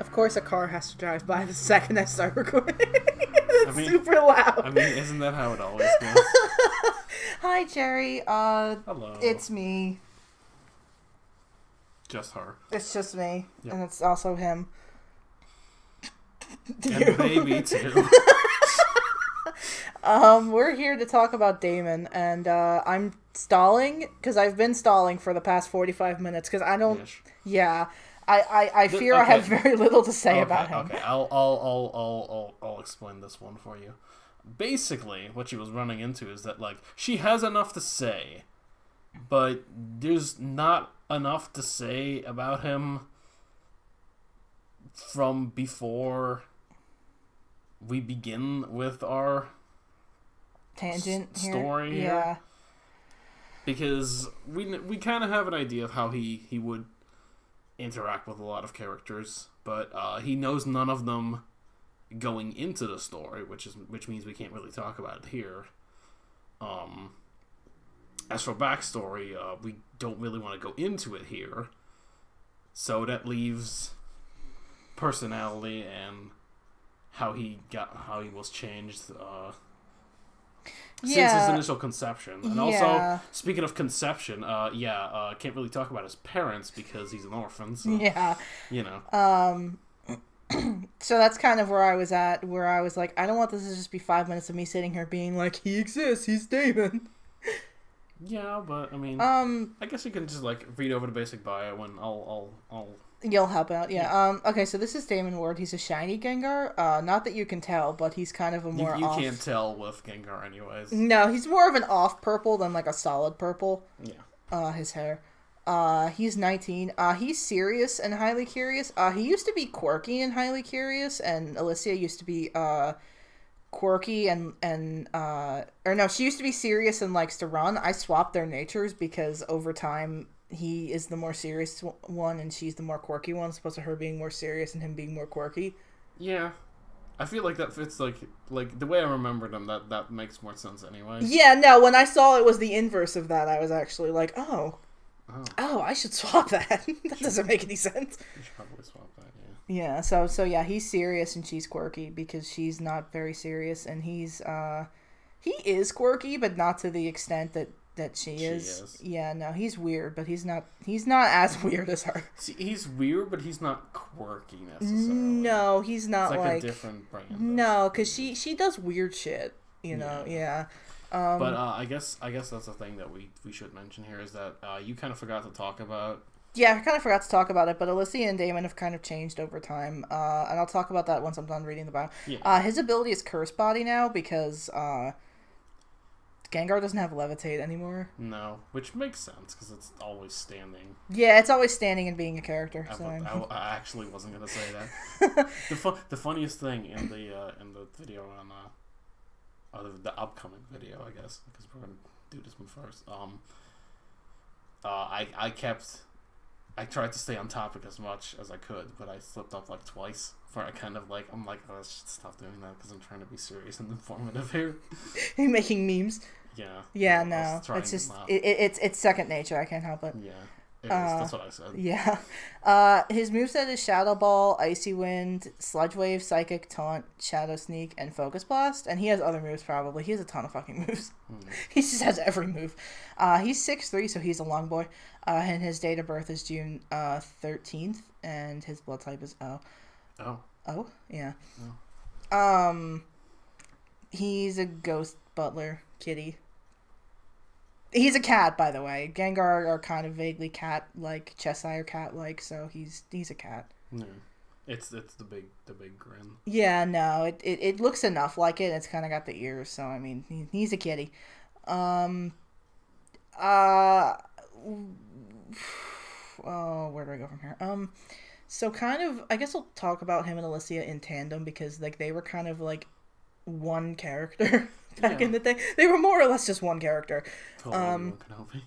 Of course, a car has to drive by the second I start recording. It's super loud. I mean, isn't that how it always goes? Hi, Jerry. Hello. It's me. Just her. It's just me, Yep. and it's also him. And baby too. We're here to talk about Daemon, and I'm stalling because I've been stalling for the past 45 minutes because I don't. Ish. Yeah, I fear I have very little to say about him. Okay, I'll explain this one for you. Basically, what she was running into is that like she has enough to say, but there's not enough to say about him from before we begin with our Tangent story here. here. Yeah. Because we kind of have an idea of how he would interact with a lot of characters, but he knows none of them going into the story, which means we can't really talk about it here. As for backstory, we don't really want to go into it here, so that leaves personality and how he was changed since his initial conception. And also, speaking of conception, can't really talk about his parents because he's an orphan. So, you know. So that's kind of where I was at, where I was like, I don't want this to just be 5 minutes of me sitting here being like, he exists, he's Daemon. Yeah, but I mean, I guess you can just like read over the basic bio and I'll You'll help out, yeah. Okay, so this is Daemon Ward. He's a shiny Gengar. Not that you can tell, but he's kind of a more you off... can't tell with Gengar anyways. No, he's more of an off purple than like a solid purple. Yeah. His hair. He's 19. He's serious and highly curious. He used to be quirky and highly curious, and Alicia used to be quirky and or no, she used to be serious and likes to run. I swapped their natures because over time he is the more serious one and she's the more quirky one, as opposed to her being more serious and him being more quirky. Yeah. I feel like that fits like the way I remembered him, that makes more sense anyway. Yeah, no, when I saw it was the inverse of that, I was actually like, oh, I should swap that. That doesn't make any sense. You should probably swap that, yeah. Yeah, so yeah, he's serious and she's quirky because she's not very serious, and he is quirky, but not to the extent that she is. Yeah, no, he's weird, but he's not as weird as her. See, he's weird, but he's not quirky necessarily. No, he's not it's like a different brand. No, because she does weird shit, you know. Yeah. But I guess that's the thing that we should mention here is that you kind of forgot to talk about. Yeah, I kind of forgot to talk about it, but Alicia and Daemon have kind of changed over time, and I'll talk about that once I'm done reading the bio. Yeah. His ability is Curse Body now because Gengar doesn't have Levitate anymore. No, which makes sense because it's always standing. Yeah, it's always standing and being a character. I actually wasn't gonna say that. The funniest thing in the video on the upcoming video, I guess, because we're gonna do this one first. I tried to stay on topic as much as I could, but I slipped up like twice. Where I kind of like, I'm like, oh, I should stop doing that because I'm trying to be serious and informative here. You're making memes. Yeah. Yeah, no, it's just it's second nature. I can't help it. Yeah, it is. That's what I said. Yeah. His moveset is Shadow Ball, Icy Wind, Sludge Wave, Psychic, Taunt, Shadow Sneak, and Focus Blast. And he has other moves probably. He has a ton of fucking moves. He just has every move. He's 6'3", so he's a long boy. And his date of birth is June 13th, and his blood type is O. Oh. Oh? Yeah. Oh. He's a ghost butler kitty. He's a cat, by the way. Gengar are kind of vaguely cat-like, Cheshire cat-like, so he's a cat. Yeah. It's the big grin. Yeah, no, it looks enough like it. It's kind of got the ears, so I mean, he's a kitty. Oh, where do I go from here? So kind of, I guess I'll talk about him and Alicia in tandem because like they were kind of like one character back in the day. They were more or less just one character. Call Obi-Wan Kenobi.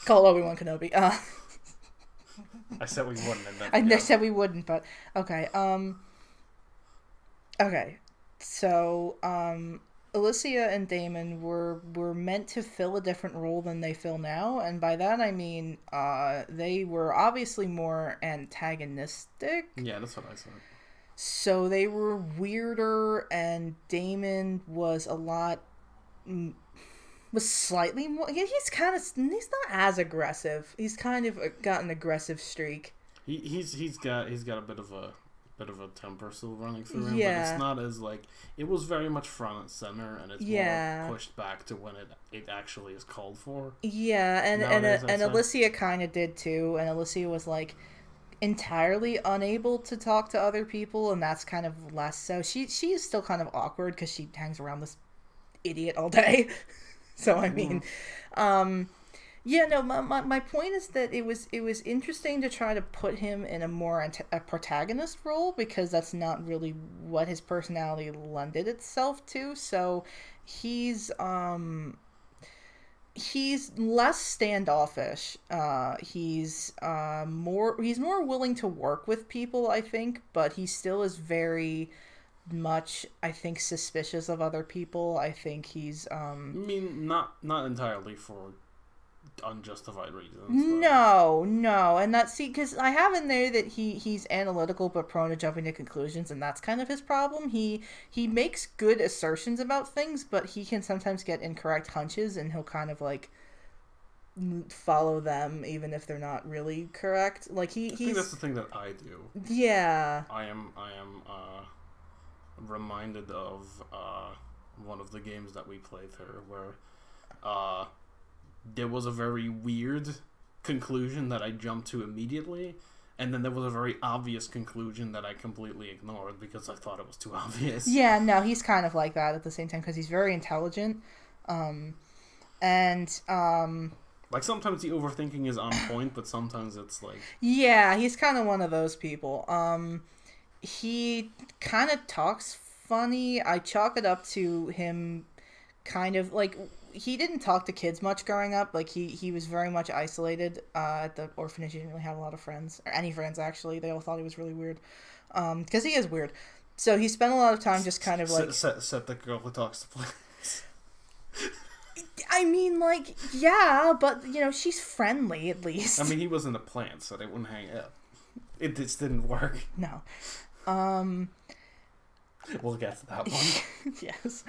Call Obi-Wan Kenobi. I said we wouldn't. I said we wouldn't, but okay. Okay. So Alicia and Daemon were meant to fill a different role than they fill now, and by that I mean they were obviously more antagonistic. Yeah, that's what I said. So they were weirder, and Daemon was a lot was slightly more. Yeah, he's not as aggressive. He's kind of got an aggressive streak. He's got a bit of a temper still running through him, Yeah. but it's not as like it was very much front and center, and it's Yeah. more pushed back to when it actually is called for. Yeah, Nowadays, and I'd say. Alicia kind of did too, and Alicia was like entirely unable to talk to other people, and that's kind of less so. She is still kind of awkward because she hangs around this idiot all day. So I mean, yeah, no, my point is that it was interesting to try to put him in a more a protagonist role, because that's not really what his personality lended itself to. So he's less standoffish. He's more willing to work with people, I think, but he still is very much, I think, suspicious of other people. I think he's I mean, not entirely for unjustified reasons. No, and that's, see, because I have in there that he's analytical but prone to jumping to conclusions, and that's kind of his problem. He makes good assertions about things, but he can sometimes get incorrect hunches, and he'll kind of like follow them even if they're not really correct. Like I think that's the thing that I do. Yeah. I am reminded of one of the games that we played through where there was a very weird conclusion that I jumped to immediately, and then there was a very obvious conclusion that I completely ignored because I thought it was too obvious. Yeah, no, he's kind of like that at the same time because he's very intelligent. Like sometimes the overthinking is on point, but sometimes it's like... Yeah, he's kind of one of those people. He kind of talks funny. I chalk it up to him kind of like... He didn't talk to kids much growing up. Like, he was very much isolated at the orphanage. He didn't really have a lot of friends. Or any friends, actually. They all thought he was really weird. Because he is weird. So he spent a lot of time just kind of like... Set the girl who talks to plants. I mean, like, yeah, but, you know, she's friendly, at least. I mean, he wasn't a plant, so they wouldn't hang out. It just didn't work. No. We'll get to that one. Yes.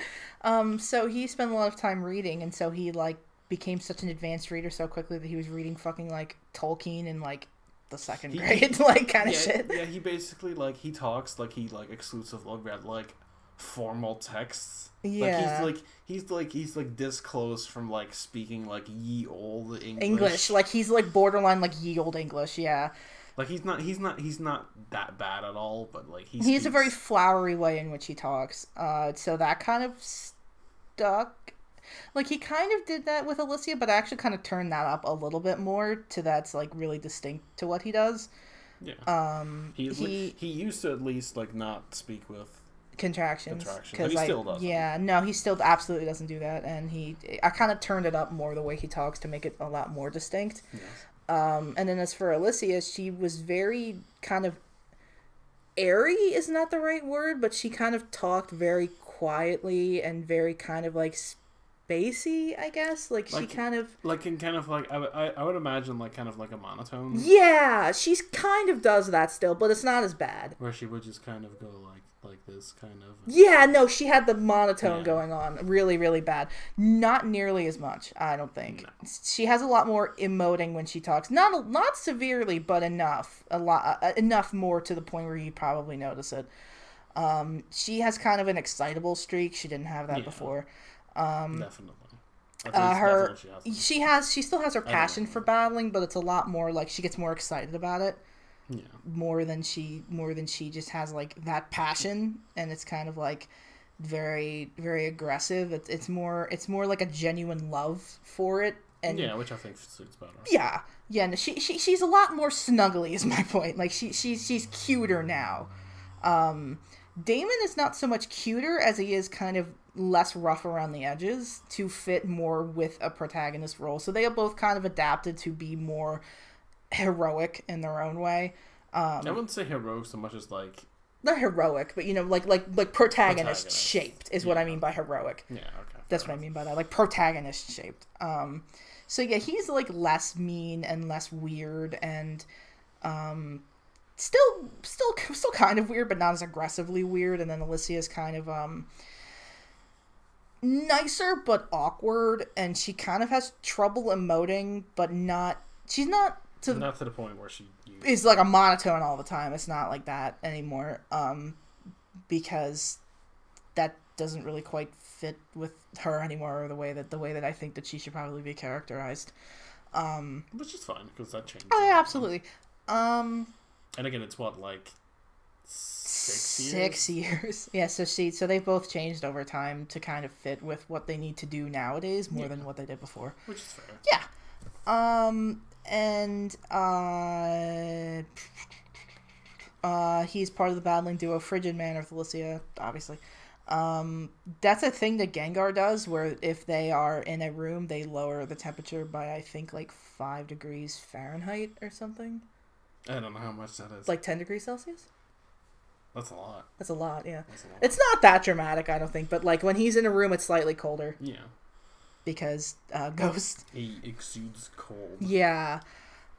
So he spent a lot of time reading, and so he, like, became such an advanced reader so quickly that he was reading fucking, like, Tolkien in, like, the second grade, like, kind of shit. Yeah, he basically, like, he talks like he, like, exclusively read, like, formal texts. Yeah. Like, he's this close from, like, speaking, like, ye old English. Like, he's, like, borderline, like, ye old English, yeah. Like, he's not that bad at all, but, like, he has a very flowery way in which he talks. So that kind of stuck. Like, he kind of did that with Alicia, but I actually kind of turned that up a little bit more to that's, like, really distinct to what he does. Yeah. He used to at least, like, not speak with contractions. But he still does. Yeah, no, he still absolutely doesn't do that, and I kind of turned it up more the way he talks to make it a lot more distinct. Yes. And then as for Alicia, she was very kind of airy is not the right word, but she kind of talked very quietly and very kind of like spacey, I guess. Like she kind of like in kind of like I would imagine like kind of like a monotone. Yeah, she's kind of does that still, but it's not as bad. Where she would just kind of go like this kind of. Yeah, no, she had the monotone going on really, really bad. Not nearly as much, I don't think. No. She has a lot more emoting when she talks. Not severely, but enough. Enough more to the point where you probably notice it. She has kind of an excitable streak. She didn't have that before. Definitely. She still has her passion for battling, but it's a lot more like she gets more excited about it. Yeah. More than she just has like that passion, and it's kind of like very, very aggressive. It's more like a genuine love for it, and which I think suits better. Yeah. No, she's a lot more snuggly is my point. Like she's cuter now. Daemon is not so much cuter as he is kind of less rough around the edges to fit more with a protagonist role. So they have both kind of adapted to be more heroic in their own way. I wouldn't say heroic so much as like not heroic, but like protagonist shaped is what I mean by heroic. Yeah, okay. That's what I mean by that, like protagonist shaped. So yeah, he's like less mean and less weird, and still kind of weird, but not as aggressively weird. And then Alicia is kind of nicer but awkward, and she kind of has trouble emoting, but she's not to the point where she is like a monotone all the time. It's not like that anymore, because that doesn't really quite fit with her anymore, or the way that I think that she should probably be characterized. Which is fine, because that changes. Oh yeah, absolutely. And again, it's what, like 6 years? 6 years. Yeah, so they both changed over time to kind of fit with what they need to do nowadays more than what they did before. Which is fair. Yeah. And he's part of the battling duo Frigid Man with Alicia, obviously. That's a thing that Gengar does, where if they are in a room, they lower the temperature by, I think, like 5 degrees Fahrenheit or something. I don't know how much that is. Like 10 degrees Celsius? That's a lot. That's a lot, yeah. That's a lot. It's not that dramatic, I don't think, but like when he's in a room, it's slightly colder. Yeah. Because Ghost. He exudes cold. Yeah.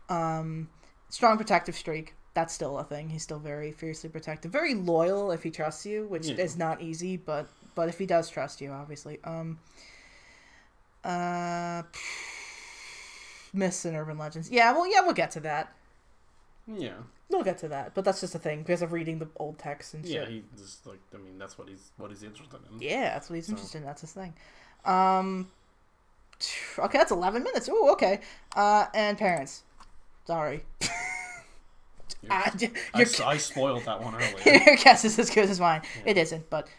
Strong protective streak. That's still a thing. He's still very fiercely protective. Very loyal if he trusts you, which is not easy, but if he does trust you, obviously. Myths and urban legends. Yeah, we'll get to that. Yeah. We'll get to that, but that's just a thing because of reading the old texts and shit. Yeah, he just like, I mean, that's what he's interested in. Yeah, that's what he's interested in. That's his thing. Okay, that's 11 minutes. Ooh, okay. And parents. Sorry. I spoiled that one earlier. Your guess is as good as mine. Yeah. It isn't, but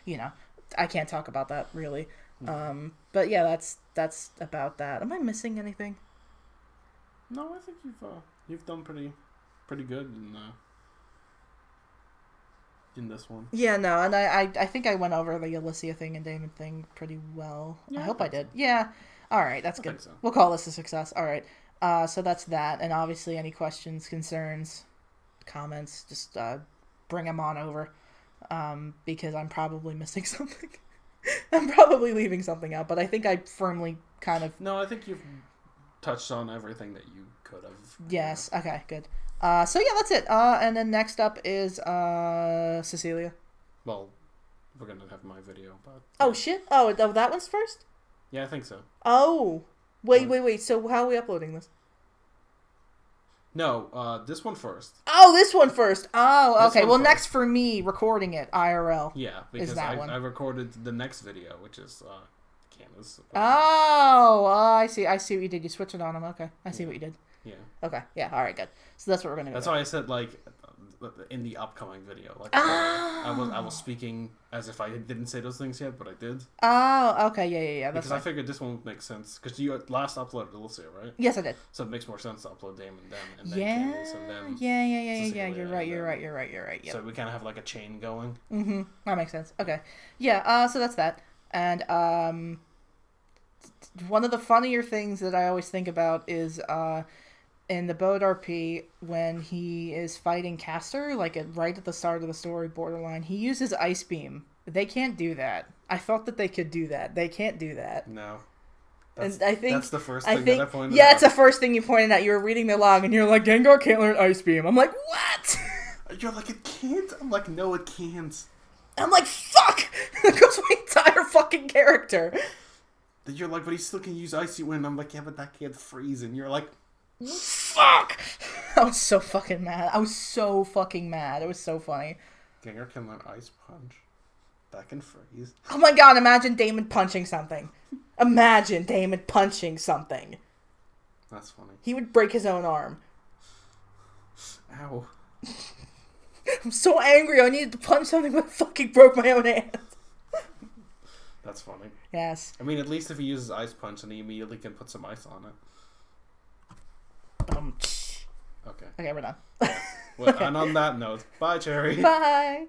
I can't talk about that really. But yeah, that's about that. Am I missing anything? No, I think you've done pretty good in this one. Yeah, no, and I think I went over the Alicia thing and Daemon thing pretty well. Yeah, I hope I did. Yeah. All right, that's good. So. We'll call this a success. All right. So that's that, and obviously any questions, concerns, comments, just bring them on over, because I'm probably missing something. I'm probably leaving something out, but I think I firmly kind of... No, I think you've touched on everything that you could have. Yes, okay, good. So yeah, that's it. And then next up is Cecilia. Well, we're going to have my video, but... Oh, shit? Oh, that one's first? Yeah, I think so. Oh! Wait. So how are we uploading this? No, this one first. Oh, this one first. Oh, okay. Well, next for me, recording it, IRL. Yeah, because I recorded the next video, which is Candace. Oh, I see what you did. You switched it on him. Okay, I see what you did. Yeah. Okay, yeah, all right, good. So that's what we're going to do. That's why I said, like, in the upcoming video. Like, I was speaking as if I didn't say those things yet, but I did. Oh, okay, yeah. Because I figured this one would make sense. Because you last uploaded Alicia, right? Yes, I did. So it makes more sense to upload Daemon and then Candace and then... Yeah. You're right. Yep. So we kind of have, like, a chain going. Mm-hmm. That makes sense. Okay. Yeah, so that's that. And, one of the funnier things that I always think about is, in the Boat RP, when he is fighting Castor, like right at the start of the story, borderline, he uses Ice Beam. They can't do that. I thought that they could do that. They can't do that. No. And I think that's the first thing that I pointed out. Yeah, it's the first thing you pointed out. You were reading the log, and you're like, Gengar can't learn Ice Beam. I'm like, what? You're like, it can't? I'm like, no, it can't. I'm like, fuck! That goes my entire fucking character. You're like, but he still can use Icy Wind. I'm like, yeah, but that can't freeze. And you're like... Fuck! I was so fucking mad. It was so funny. Gengar can learn Ice Punch. That can freeze. Oh my god, imagine Daemon punching something. That's funny. He would break his own arm. Ow. I'm so angry. I needed to punch something, but I fucking broke my own hand. That's funny. Yes. I mean, at least if he uses Ice Punch, and he immediately can put some ice on it. Okay, we're done. Well, and on that note, bye, Cherry. Bye.